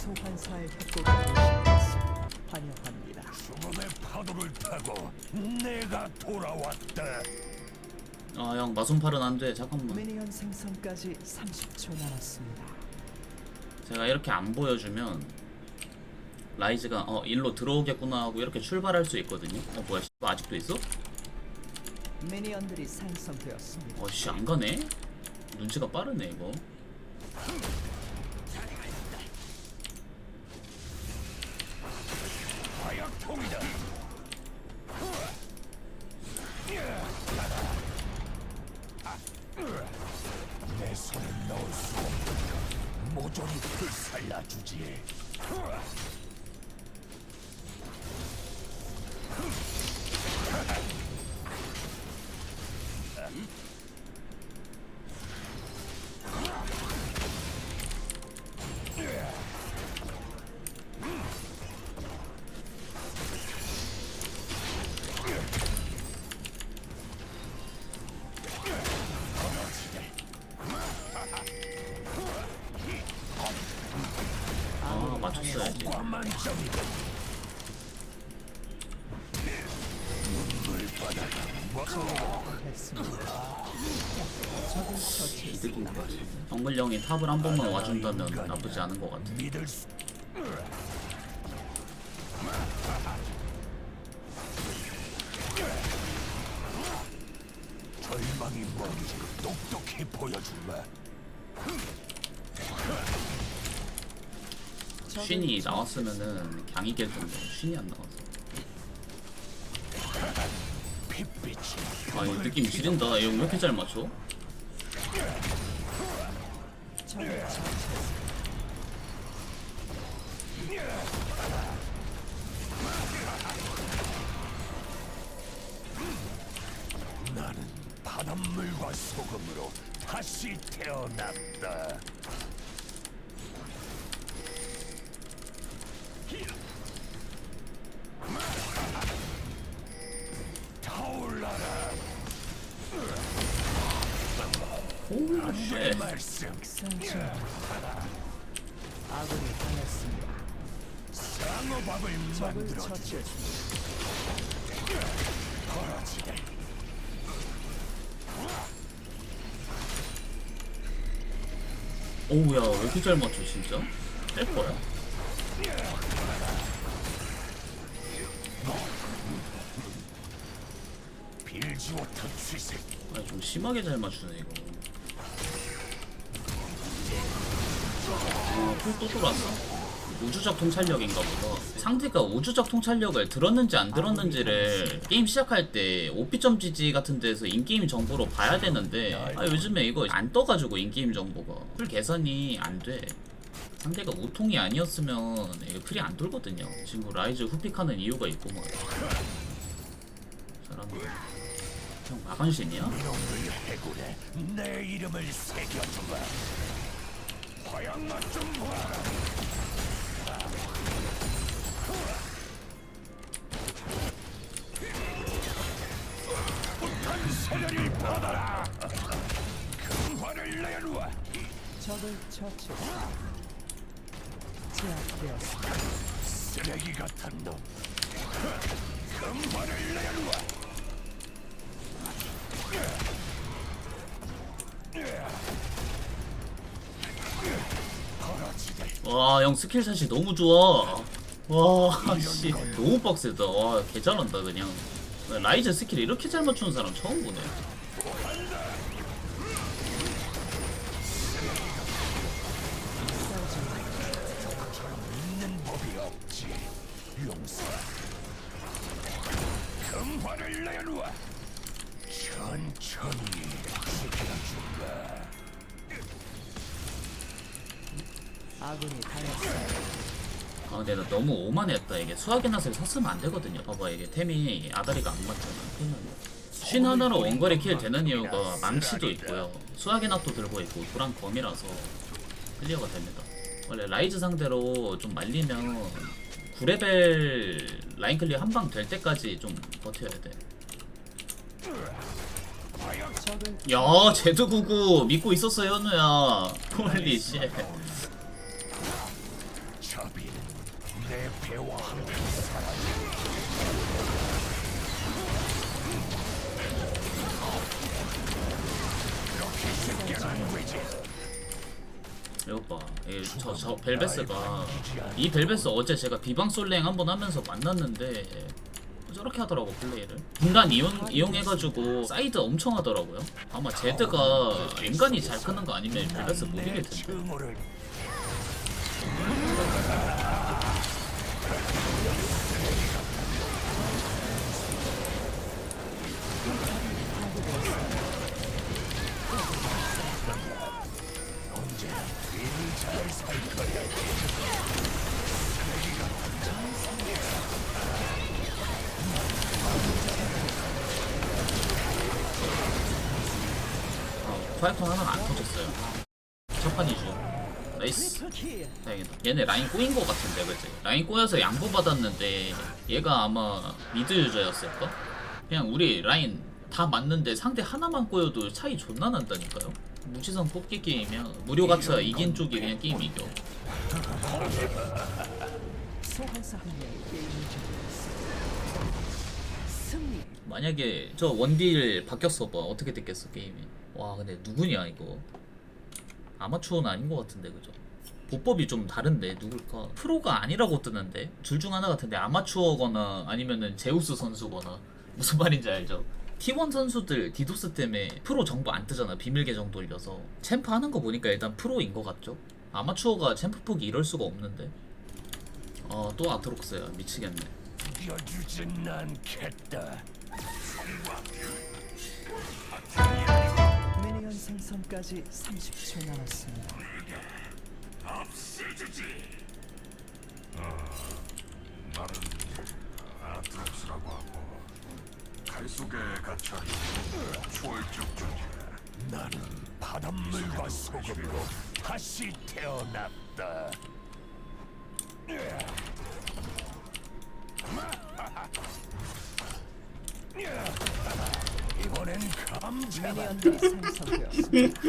소환사의 협곡에 오신 것을 환영합니다. 죽음의 파도를 타고 내가 돌아왔다. 아 형 마순팔은 안돼. 잠깐만. 미니언 생성까지 30초 남았습니다. 제가 이렇게 안 보여주면 라이즈가 일로 들어오겠구나 하고 이렇게 출발할 수 있거든요. 뭐야 아직도 있어? 미니언들이 생성되었습니다. 씨 안 가네? 눈치가 빠르네 이거. 화약통이다. 내 손에 넣을 수 없는 모조리 불살라주지. 맞췄어야지. 만점이다. 했습니다. 적을 처치했습니다. 정글 형이 탑을 한 번만 와준다면 나쁘지 않은 것 같아. 믿을 수. 절망이 뭔지 똑똑히 보여줄라. 쉰이 나왔으면은 강이 깰 텐데 쉰이 안 나와서. 핏빛이 이 느낌 지린다. 이거 왜 이렇게 잘 맞춰? 적을 처치했습니다. 나는 바닷물과 소금으로 다시 태어났다. 타올라라. 내 말씀 생존. 아군이 당했습니다. 상어밥을 적을 만들어주지. 처치했습니다. 벌어지네. 오우야 왜 이렇게 잘 맞춰 진짜? 뺄 거야? 빌지워터 취색. 아니 좀 심하게 잘 맞추네 이거. 풀 또 들어왔어. 우주적 통찰력인가 보다. 상대가 우주적 통찰력을 들었는지 안 들었는지를 게임 시작할 때 OP.gg 같은 데서 인게임 정보로 봐야 되는데 요즘에 이거 안 떠가지고 인게임 정보가 풀 계산이 안 돼. 상대가 우통이 아니었으면 이거 풀이 안 돌거든요. 지금 라이즈 후픽하는 이유가 있구만. 사람들 형 마간신이야? 놈들 해골에 내 이름을 새겨주마. 화양맛 좀 봐라. 북한 세력을 받아라. 금화를 내놓아. 적을 처치했습니다. 제압되었습니다. 쓰레기 같은 놈. 금화를 내놓아. 와, 형 스킬샷이 너무 좋아. 와, 씨, 너무 빡세다. 와, 개 잘한다 그냥. 라이즈 스킬 이렇게 잘 맞추는 사람 처음 보네. 있는 법이 없지. 용서. 금화를 내놓아. 천천히 지켜줄까. 아군이 당했습니다. 근데 나 너무 오만했다. 이게 수학의 낫을 샀으면 안 되거든요. 봐봐, 이게 템이 아다리가 안 맞잖아. 신 하나로 원거리 킬 되는 이유가 망치도 있고요. 수학의 낫도 들고 있고 도랑 검이라서 클리어가 됩니다. 원래 라이즈 상대로 좀 말리면 9레벨 라인 클리어 한 방 될 때까지 좀 버텨야 돼. 적을 야, 제드99 믿고 있었어, 현우야. 홀리 씨. 내 배와 함께 이거 봐. 저 벨베스가 이 벨베스 어제 제가 비방 솔랭 한번 하면서 만났는데 저렇게 하더라고 플레이를. 분단 이용해가지고 사이드 엄청 하더라고요. 아마 제드가 인간이 잘 크는 거 아니면 벨베스 못 이길 텐데. 증오를 파이톤 하나가 안 터졌어요. 첫 판이죠. 나이스. 다행이다. 얘네 라인 꼬인 거 같은데, 그치? 라인 꼬여서 양보 받았는데 얘가 아마 미드 유저였을까? 그냥 우리 라인 다 맞는데 상대 하나만 꼬여도 차이 존나 난다니까요. 무지성 뽑기 게임이야. 무료 가차 이긴 쪽이 그냥 게임 이겨. 소환사 한 명이 게임을 종료했습니다. 승리. 만약에 저 원딜 바뀌었어 봐. 어떻게 됐겠어 게임이. 와 근데 누구냐 이거. 아마추어는 아닌 것 같은데 그죠? 보법이 좀 다른데 누굴까? 프로가 아니라고 뜨는데 둘 중 하나 같은데 아마추어거나 아니면은 제우스 선수거나. 무슨 말인지 알죠? T1 선수들 디도스 때문에 프로 정보 안 뜨잖아. 비밀 계정 돌려서. 챔프 하는 거 보니까 일단 프로인 것 같죠? 아마추어가 챔프 폭이 이럴 수가 없는데. 또 아트록스야. 미치겠네. 이겨주진 않겠다. 미니언 생성까지 30초 남았습니다. 나는 아트록스라고 하고 갈 속에 갇혀 초월적 존재야. 나는 바닷물과 소금으로 다시 태어났다. 이번엔 감자다. 미니언들이 생성되었습니다.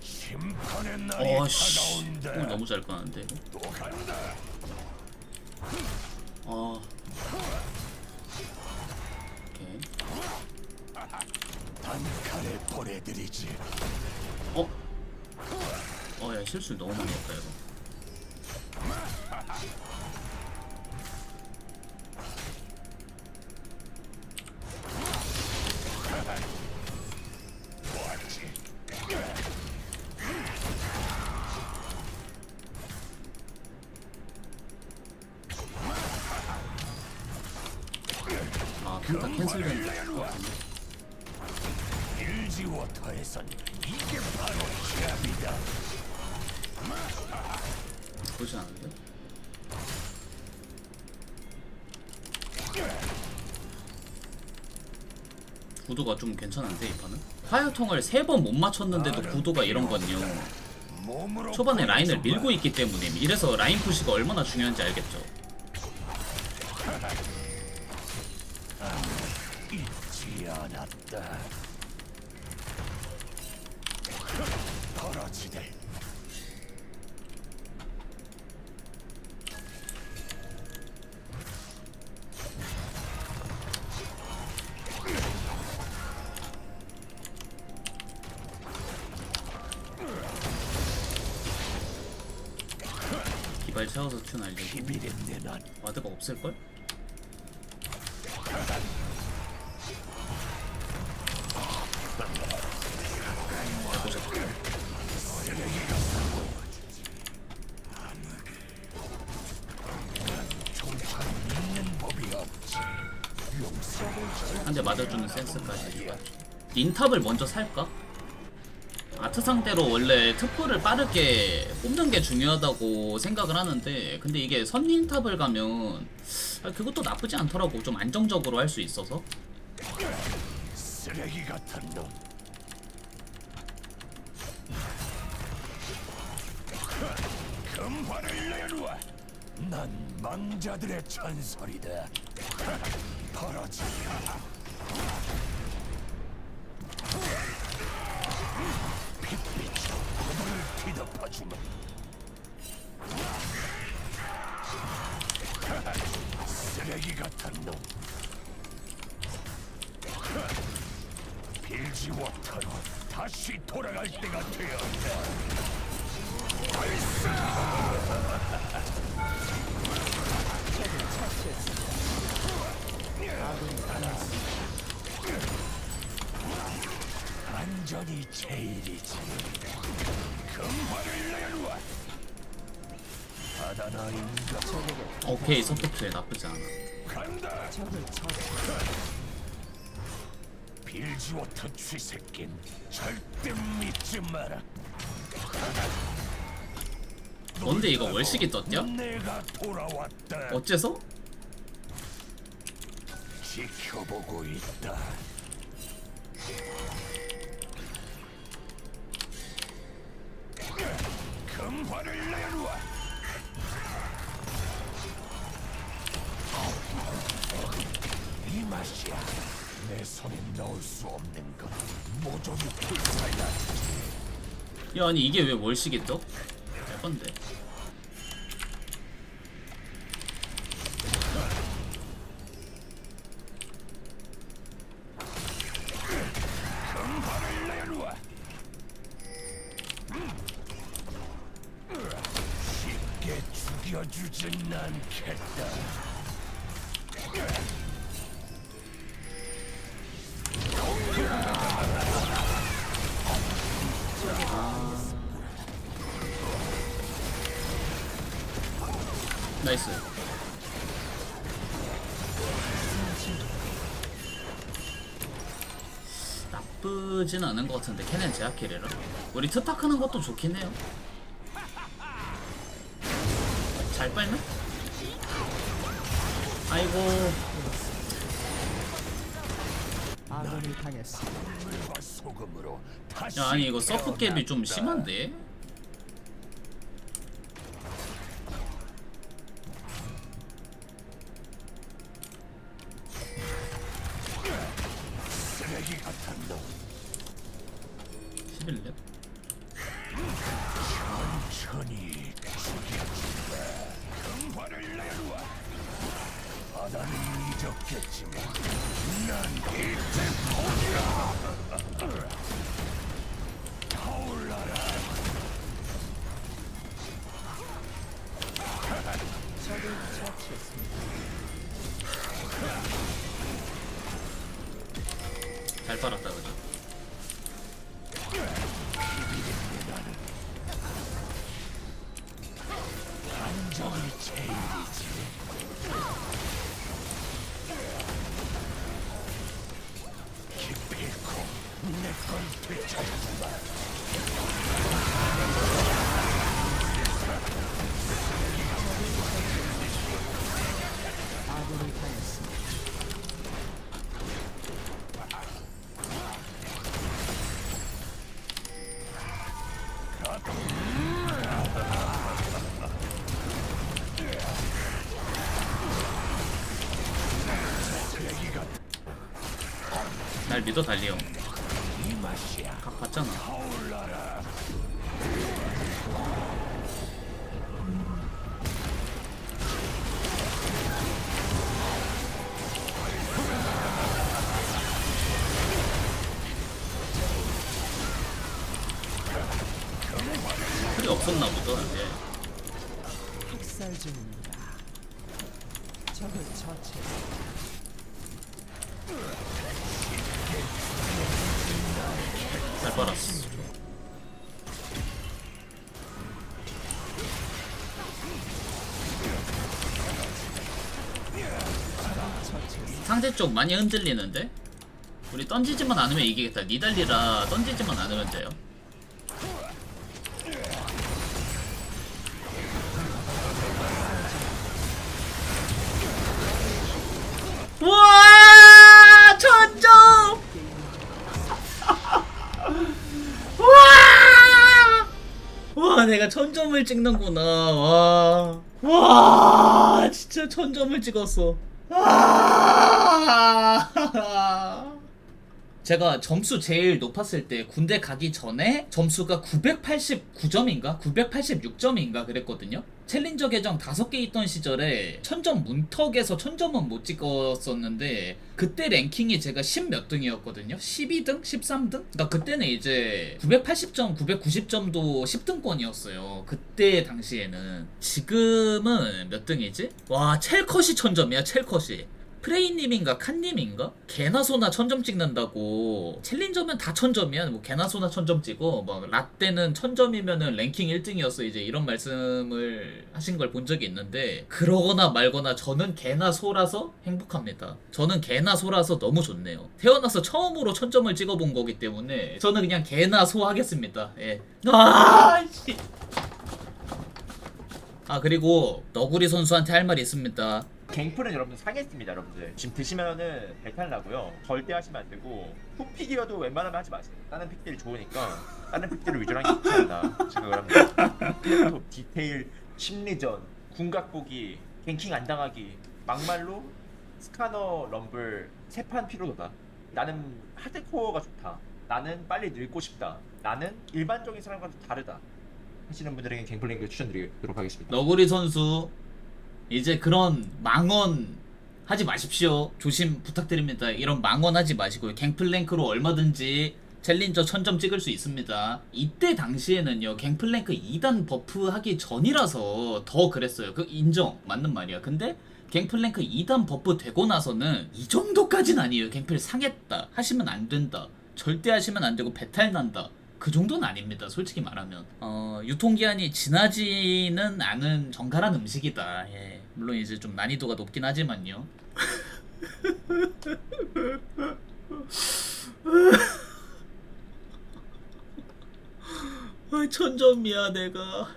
심판의 날이 씨. 다가온다. 너무 잘 까는데 이거. 또 간다. 오케이. 단칼에 보내드리지. 야 실수 너무 많이 했다 이거. 평타 캔슬된 것 같은데. 일지워터에선 이게 바로 기압이다. 그러지 않은데? 구도가 좀 괜찮은데 이 판은? 화요통을 3번 못 맞췄는데도 구도가 이런 건요. 몸으로 초반에 라인을 보여줘봐. 밀고 있기 때문에 이래서 라인 푸시가 얼마나 중요한지 알겠죠. 잊지 않았다. 벌어지대. 기발 채워서 큐 날리고. 비밀인데 난 와드가 없을걸? 있는 법이 없지. 한 대 맞아주는 센스까지. 닌탑을 먼저 살까? 아트 상대로 원래 트포를 빠르게 뽑는 게 중요하다고 생각을 하는데 근데 이게 선닌탑을 가면 그것도 나쁘지 않더라고. 좀 안정적으로 할 수 있어서. 쓰레기 같은 놈. 금화를 내놓아. 난 망자들의 전설이다. 벌어지. 빌지워터로 다시 돌아갈 때가 되었다. 아군이 당했습니다. 안전이 제일이지. 금화를 내놓아. 바다나 인간 오케이, 선택투에 나쁘지 않아. 간다. 적을 처치. 빌지워터 쥐새낀 절대 믿지 마라. 뭔데 이거 월식이 떴냐? 내가 돌아왔다. 어째서? 지켜보고 있다. 금화를 내놓아. 이 맛이야. 내 손에 넣을 수 없는 것 모조리 불살라. 야, 아니 이게 왜 월식이 떠? 예쁜데. 금화를 내놓아. 쉽게 죽여주진 않겠다. 나이스. 나쁘진 않은 것 같은데 캐넨 제압킬이라. 우리 트타 크는 것도 좋긴 해요. 잘 빨면? 아이고. 아군이 당했습니다. 물과 소금으로 다시 야, 아니 이거 서프 갭이 좀 태어났다. 심한데? 쓰레기 같은 놈 11렙? 천천히 죽여준다. 금화를 내놓아. 바다는 잊었겠지만 난 이제 포기야. 타올라라. 적을 처치했습니다. 잘 빨았다 그죠? 안정이 제일이지. 기필코 내걸 되찾지 마. 아군이 당했습니다. 날 믿어 달리 형. 이 맛이야. 각 봤잖아. 타올라라. 풀이 없었나 보다. 예. 학살 중입니다. 적을 처치했습니다. 잘 빨았어. 상대 쪽 많이 흔들리는데? 우리 던지지만 않으면 이기겠다. 니달리라 던지지만 않으면 돼요. 우와! 천점! 우와! 와, 내가 1000점을 찍는구나. 와. 와, 진짜 1000점을 찍었어. 아! 제가 점수 제일 높았을 때 군대 가기 전에 점수가 989점인가? 986점인가 그랬거든요. 챌린저 계정 5개 있던 시절에 천점 문턱에서 천점은 못 찍었었는데 그때 랭킹이 제가 10 몇 등이었거든요. 12등? 13등? 그러니까 그때는 이제 980점, 990점도 10등권이었어요. 그때 당시에는. 지금은 몇 등이지? 와, 첼컷이 천점이야, 첼컷이. 프레이님인가 칸님인가? 개나 소나 천점 찍는다고. 챌린저면 다 천점이야. 뭐 개나 소나 천점 찍어. 막 라떼는 천점이면은 랭킹 1등이었어. 이제 이런 말씀을 하신 걸 본 적이 있는데 그러거나 말거나 저는 개나 소라서 행복합니다. 저는 개나 소라서 너무 좋네요. 태어나서 처음으로 천점을 찍어본 거기 때문에 저는 그냥 개나 소 하겠습니다. 예. 씨. 아, 그리고 너구리 선수한테 할 말이 있습니다. 갱플은 여러분들 상했습니다. 여러분들 지금 드시면은 배탈 나고요. 절대 하시면 안 되고 훅픽이어도 웬만하면 하지 마세요. 다른 픽들이 좋으니까 다른 픽들을 위주로 하는 게 좋습니다. 지금 여러분들 디테일, 심리전, 궁각보기, 갱킹 안 당하기, 막말로 스카너 럼블 3판 필요도다. 나는 하드코어가 좋다. 나는 빨리 늙고 싶다. 나는 일반적인 사람과 좀 다르다 하시는 분들에게 갱플랭크 추천드리도록 하겠습니다. 너구리 선수 이제 그런 망언 하지 마십시오. 조심 부탁드립니다. 이런 망언 하지 마시고요. 갱플랭크로 얼마든지 챌린저 1000점 찍을 수 있습니다. 이때 당시에는요, 갱플랭크 2단 버프 하기 전이라서 더 그랬어요. 그 인정, 맞는 말이야. 근데 갱플랭크 2단 버프 되고 나서는 이 정도까지는 아니에요. 갱플 상했다, 하시면 안 된다, 절대 하시면 안 되고 배탈 난다, 그 정도는 아닙니다. 솔직히 말하면 유통기한이 지나지는 않은 정갈한 음식이다. 예. 물론 이제 좀 난이도가 높긴 하지만요. 천점이야 내가.